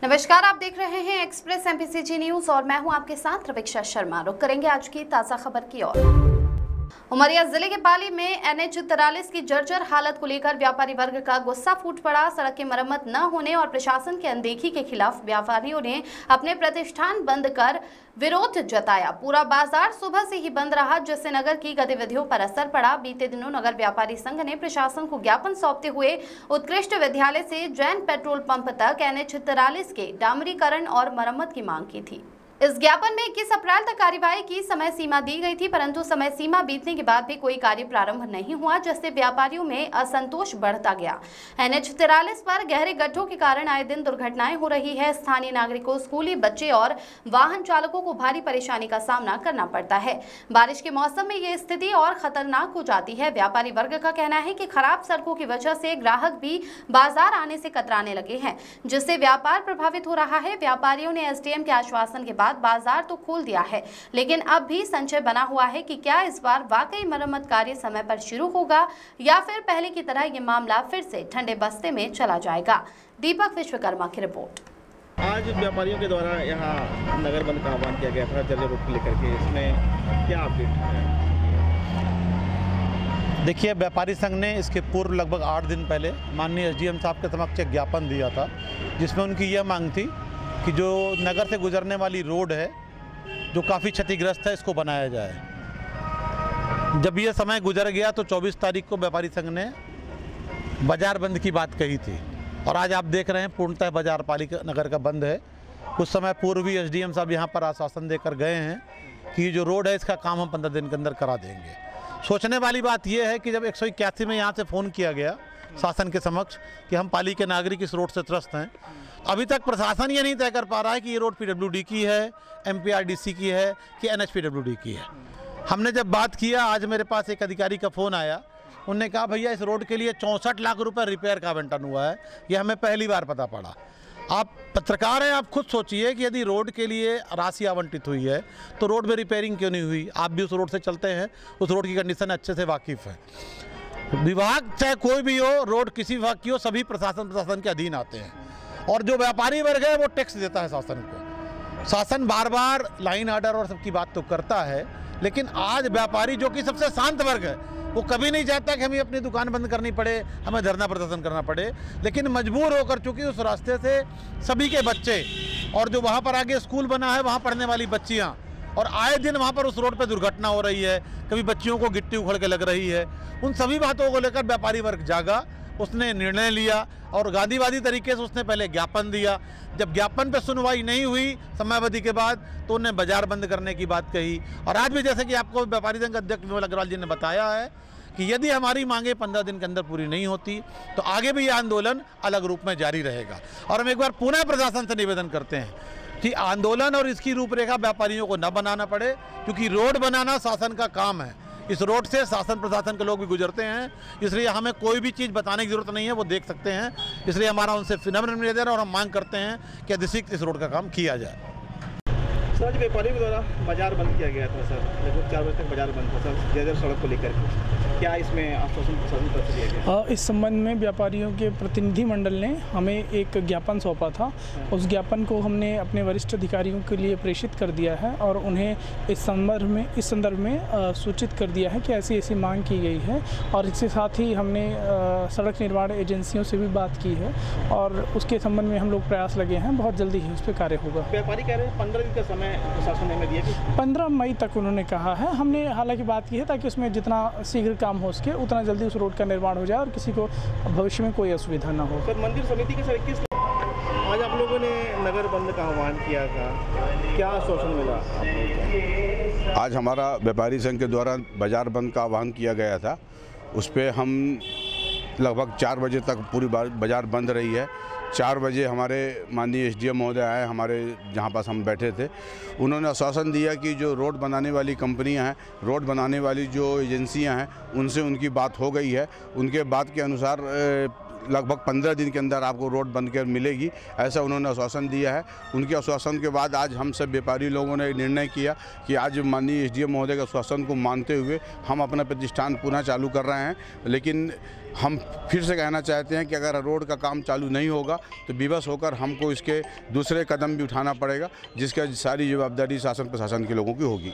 नमस्कार, आप देख रहे हैं एक्सप्रेस एमपीसीजी न्यूज और मैं हूं आपके साथ रवीक्षा शर्मा। रुक करेंगे आज की ताजा खबर की ओर। उमरिया जिले के पाली में NH43 की जर्जर हालत को लेकर व्यापारी वर्ग का गुस्सा फूट पड़ा। सड़क की मरम्मत न होने और प्रशासन की अनदेखी के खिलाफ व्यापारियों ने अपने प्रतिष्ठान बंद कर विरोध जताया। पूरा बाजार सुबह से ही बंद रहा, जिससे नगर की गतिविधियों पर असर पड़ा। बीते दिनों नगर व्यापारी संघ ने प्रशासन को ज्ञापन सौंपते हुए उत्कृष्ट विद्यालय से जैन पेट्रोल पंप तक NH43 के डामरीकरण और मरम्मत की मांग की थी। इस ज्ञापन में 21 अप्रैल तक कार्यवाही की समय सीमा दी गई थी, परंतु समय सीमा बीतने के बाद भी कोई कार्य प्रारंभ नहीं हुआ, जिससे व्यापारियों में असंतोष बढ़ता गया। NH43 पर गहरे गड्ढों के कारण आए दिन दुर्घटनाएं हो रही है। स्थानीय नागरिकों, स्कूली बच्चे और वाहन चालकों को भारी परेशानी का सामना करना पड़ता है। बारिश के मौसम में ये स्थिति और खतरनाक हो जाती है। व्यापारी वर्ग का कहना है कि खराब सड़कों की वजह से ग्राहक भी बाजार आने से कतराने लगे हैं, जिससे व्यापार प्रभावित हो रहा है। व्यापारियों ने SDM के आश्वासन के बाद बाजार तो खोल दिया है, लेकिन अब भी संशय बना हुआ है कि क्या इस बार वाकई मरम्मत कार्य समय पर शुरू होगा या फिर पहले की तरह ये मामला फिर से ठंडे बस्ते में चला जाएगा। दीपक विश्वकर्मा की रिपोर्ट। आज व्यापारियों के द्वारा यहाँ नगर बंद का आह्वान किया गया था जर्जर रोड को लेकर के, इसमें क्या अपडेट है? देखिए, व्यापारी संघ ने इसके पूर्व लगभग 8 दिन पहले माननीय SDM साहब के समक्ष एक ज्ञापन दिया था, जिसमें उनकी यह मांग थी कि जो नगर से गुजरने वाली रोड है जो काफ़ी क्षतिग्रस्त है, इसको बनाया जाए। जब ये समय गुजर गया तो 24 तारीख को व्यापारी संघ ने बाजार बंद की बात कही थी और आज आप देख रहे हैं पूर्णतः बाजार पालिका नगर का बंद है। कुछ समय पूर्व भी SDM साहब यहाँ पर आश्वासन देकर गए हैं कि जो रोड है इसका काम हम 15 दिन के अंदर करा देंगे। सोचने वाली बात यह है कि जब 181 में यहाँ से फ़ोन किया गया शासन के समक्ष कि हम पाली के नागरिक इस रोड से त्रस्त हैं, अभी तक प्रशासन ये नहीं तय कर पा रहा है कि ये रोड PWD की है, MPRDC की है कि NHPWD की है। हमने जब बात किया, आज मेरे पास एक अधिकारी का फ़ोन आया, उनने कहा भैया इस रोड के लिए 64 लाख रुपए रिपेयर का आवंटन हुआ है। ये हमें पहली बार पता पड़ा। आप पत्रकार हैं, आप खुद सोचिए कि यदि रोड के लिए राशि आवंटित हुई है तो रोड में रिपेयरिंग क्यों नहीं हुई? आप भी उस रोड से चलते हैं, उस रोड की कंडीशन अच्छे से वाकिफ़ है। विभाग चाहे कोई भी हो, रोड किसी विभाग की हो, सभी प्रशासन के अधीन आते हैं और जो व्यापारी वर्ग है वो टैक्स देता है शासन को। शासन बार बार लाइन ऑर्डर और सबकी बात तो करता है, लेकिन आज व्यापारी जो कि सबसे शांत वर्ग है वो कभी नहीं चाहता कि हमें अपनी दुकान बंद करनी पड़े, हमें धरना प्रदर्शन करना पड़े, लेकिन मजबूर होकर, चूँकि उस रास्ते से सभी के बच्चे और जो वहाँ पर आगे स्कूल बना है वहाँ पढ़ने वाली बच्चियाँ, और आए दिन वहाँ पर उस रोड पर दुर्घटना हो रही है, कभी बच्चियों को गिट्टी उखड़ के लग रही है। उन सभी बातों को लेकर व्यापारी वर्ग जागा, उसने निर्णय लिया और गांधीवादी तरीके से उसने पहले ज्ञापन दिया। जब ज्ञापन पे सुनवाई नहीं हुई समयावधि के बाद तो उन्हें बाजार बंद करने की बात कही। और आज भी जैसे कि आपको व्यापारी संघ अध्यक्ष विमल अग्रवाल जी ने बताया है कि यदि हमारी मांगे 15 दिन के अंदर पूरी नहीं होती तो आगे भी ये आंदोलन अलग रूप में जारी रहेगा। और हम एक बार पुनः प्रशासन से निवेदन करते हैं कि आंदोलन और इसकी रूपरेखा व्यापारियों को न बनाना पड़े, क्योंकि रोड बनाना शासन का काम है। इस रोड से शासन प्रशासन के लोग भी गुजरते हैं, इसलिए हमें कोई भी चीज़ बताने की जरूरत नहीं है, वो देख सकते हैं। इसलिए हमारा उनसे विनम्र निवेदन और हम मांग करते हैं कि अधिक इस रोड का काम किया जाए। सर, आज व्यापारियों के द्वारा बाजार बंद किया गया था सर, लगभग 4 बजे तक बाजार बंद था सर, जर्जर सड़क को लेकर के, क्या इसमें आश्वासन प्रशासन तरफ से दिया गया? इस संबंध में व्यापारियों के प्रतिनिधि मंडल ने हमें एक ज्ञापन सौंपा था। उस ज्ञापन को हमने अपने वरिष्ठ अधिकारियों के लिए प्रेषित कर दिया है और उन्हें इस संदर्भ में सूचित कर दिया है कि ऐसी ऐसी मांग की गई है। और इसके साथ ही हमने सड़क निर्माण एजेंसियों से भी बात की है और उसके संबंध में हम लोग प्रयास लगे हैं, बहुत जल्दी ही उस पर कार्य होगा। व्यापारी कह रहे हैं 15 दिन का समय प्रशासन ने हमें दिया कि 15 मई तक उन्होंने कहा है। हमने हालांकि बात की है ताकि उसमें जितना शीघ्र काम हो सके उतना जल्दी उस रोड का निर्माण हो जाए और किसी को भविष्य में कोई असुविधा न हो। सर, मंदिर समिति के सर 21 आज आप लोगों ने नगर बंद का आह्वान किया था, क्या आश्वासन मिला? आज हमारा व्यापारी संघ के द्वारा बाजार बंद का आह्वान किया गया था, उस पर हम लगभग 4 बजे तक पूरी बाजार बंद रही है। 4 बजे हमारे माननीय SDM महोदय आए, हमारे जहाँ पास हम बैठे थे, उन्होंने आश्वासन दिया कि जो रोड बनाने वाली कंपनियां हैं, रोड बनाने वाली जो एजेंसियां हैं, उनसे उनकी बात हो गई है। उनके बात के अनुसार लगभग 15 दिन के अंदर आपको रोड बन कर मिलेगी, ऐसा उन्होंने आश्वासन दिया है। उनके आश्वासन के बाद आज हम सब व्यापारी लोगों ने निर्णय किया कि आज माननीय एसडीएम महोदय के आश्वासन को मानते हुए हम अपना प्रतिष्ठान पुनः चालू कर रहे हैं। लेकिन हम फिर से कहना चाहते हैं कि अगर रोड का काम चालू नहीं होगा तो विवश होकर हमको इसके दूसरे कदम भी उठाना पड़ेगा, जिसका सारी जवाबदारी शासन प्रशासन के लोगों की होगी।